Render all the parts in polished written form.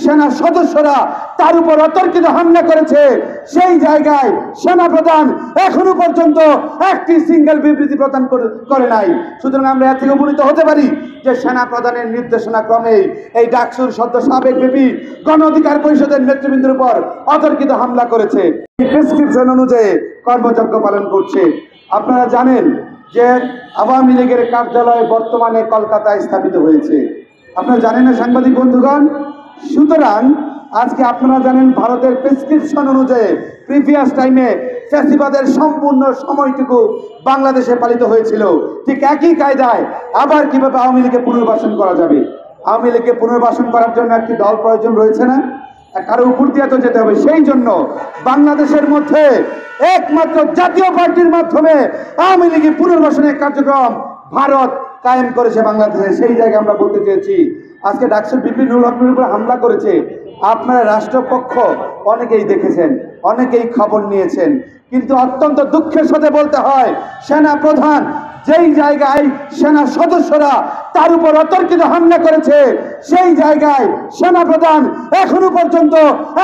সেনা সদস্যরা তার উপর অতর্কিত হামলা করেছে, সেই জায়গায় সেনা প্রধান এখনো পর্যন্ত একটি সিঙ্গেল বিবৃতি প্রদান করে নাই। সুতরাং আমরা এর থেকে উপনীত হতে পারি যে সেনা প্রধানের নির্দেশনা ক্রমে এই ডাকসুর সদ্য সাবেক বিপি গণ অধিকার পরিষদের নেতৃবৃন্দের উপর অতর্কিত হামলা করেছে, প্রেসক্রিপশন অনুযায়ী কর্মযজ্ঞ পালন করছে। আপনারা জানেন যে আওয়ামী লীগের কার্যালয় বর্তমানে কলকাতায় স্থাপিত হয়েছে, আপনারা জানেন না সাংবাদিক বন্ধুগণ? সুতরাং আজকে আপনারা জানেন ভারতের প্রেসক্রিপশন অনুযায়ী প্রিভিয়াস টাইমে ফ্যাসিবাদের সম্পূর্ণ সময়টুকু বাংলাদেশে পালিত হয়েছিল। ঠিক একই কায়দায় আবার কিভাবে আওয়ামী লীগকে পুনর্বাসন করা যাবে? আওয়ামী লীগকে পুনর্বাসন করার জন্য একটি দল প্রয়োজন রয়েছে না? কারো উপর দিয়ে তো যেতে হবে। সেই জন্য বাংলাদেশের মধ্যে একমাত্র জাতীয় পার্টির মাধ্যমে আওয়ামী লীগের পুনর্বাসনের কার্যক্রম ভারত কায়েম করেছে বাংলাদেশে। সেই জায়গায় আমরা বলতে চেয়েছি আজকে ডাকসুর বিপি নুরুল হকের উপর হামলা করেছে। আপনারা রাষ্ট্রপক্ষ অনেকেই দেখেছেন, অনেকেই খবর নিয়েছেন, কিন্তু অত্যন্ত দুঃখের সাথে বলতে হয় সেনা প্রধান যেই জায়গায় সেনা সদস্যরা তার উপর অতর্কিত হামলা করেছে, সেই জায়গায় সেনা প্রধান এখনো পর্যন্ত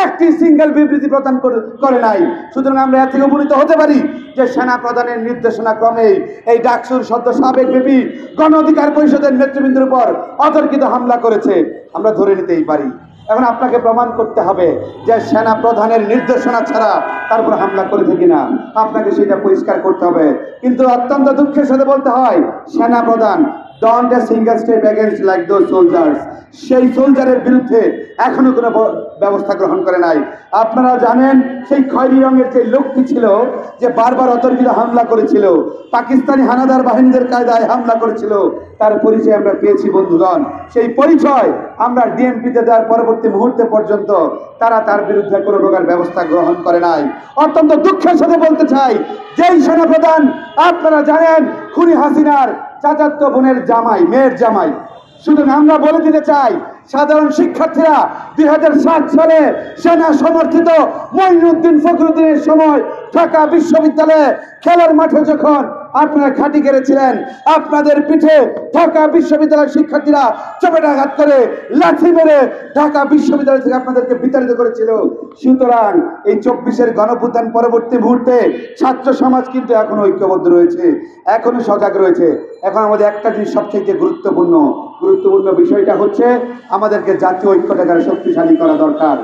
একটি সিঙ্গেল বিবৃতি প্রদান করে নাই। সুতরাং আমরা এর থেকে উপনীত হতে পারি যে সেনা প্রধানের নির্দেশনা ক্রমে এই ডাকসুর সদ্য সাবেক বিপি গণ অধিকার পরিষদের নেতৃবৃন্দের উপর অতর্কিত হামলা করেছে। আমরা ধরে নিতেই পারি। এখন আপনাকে প্রমাণ করতে হবে যে সেনা প্রধানের নির্দেশনা ছাড়া তার উপর হামলা করেছে কিনা, আপনাকে সেটা পরিষ্কার করতে হবে। কিন্তু অত্যন্ত দুঃখের সাথে বলতে হয় সেনা প্রধান don't a single step against like those soldiers, সেই সোলজারের বিরুদ্ধে এখনো কোনো ব্যবস্থা গ্রহণ করে নাই। আপনারা জানেন সেই খয়েরি রঙের যে লোকটি ছিল যে বারবার অতর্কিত হামলা করেছিল, পাকিস্তানি হানাদার বাহিনীদের কায়দায় হামলা করেছিল, তার পরিচয় আমরা পেয়েছি বন্ধুগণ। সেই পরিচয় আমরা ডিএমপিতে দেওয়ার পরবর্তী মুহূর্তে পর্যন্ত তারা তার বিরুদ্ধে কোনো প্রকার ব্যবস্থা গ্রহণ করে নাই। অত্যন্ত দুঃখের সাথে বলতে চাই যেই সেনাপ্রধান আপনারা জানেন খুনি হাসিনার চাচাতো বোনের জামাই, মেয়ের জামাই। সুতরাং আমরা বলে দিতে চাই সাধারণ শিক্ষার্থীরা 2007 সালে সেনা সমর্থিত মঈনুদ্দিন ফখরুদ্দিনের সময় ঢাকা বিশ্ববিদ্যালয়ে খেলার মাঠে যখন আপনারা ঘাঁটি গেড়েছিলেন, আপনাদের পিঠে ঢাকা বিশ্ববিদ্যালয়ের শিক্ষার্থীরা চপেটাঘাত করে লাঠি মেরে ঢাকা বিশ্ববিদ্যালয় থেকে আপনাদেরকে বিতাড়িত করেছিল। সুতরাং এই 24-এর গণঅভ্যুত্থান পরবর্তী মুহূর্তে ছাত্র সমাজ কিন্তু এখনো ঐক্যবদ্ধ রয়েছে, এখনো সজাগ রয়েছে। এখন আমাদের একটা জিনিস সবচেয়ে গুরুত্বপূর্ণ বিষয়টা হচ্ছে আমাদেরকে জাতীয় ঐক্যটাকে শক্তিশালী করা দরকার।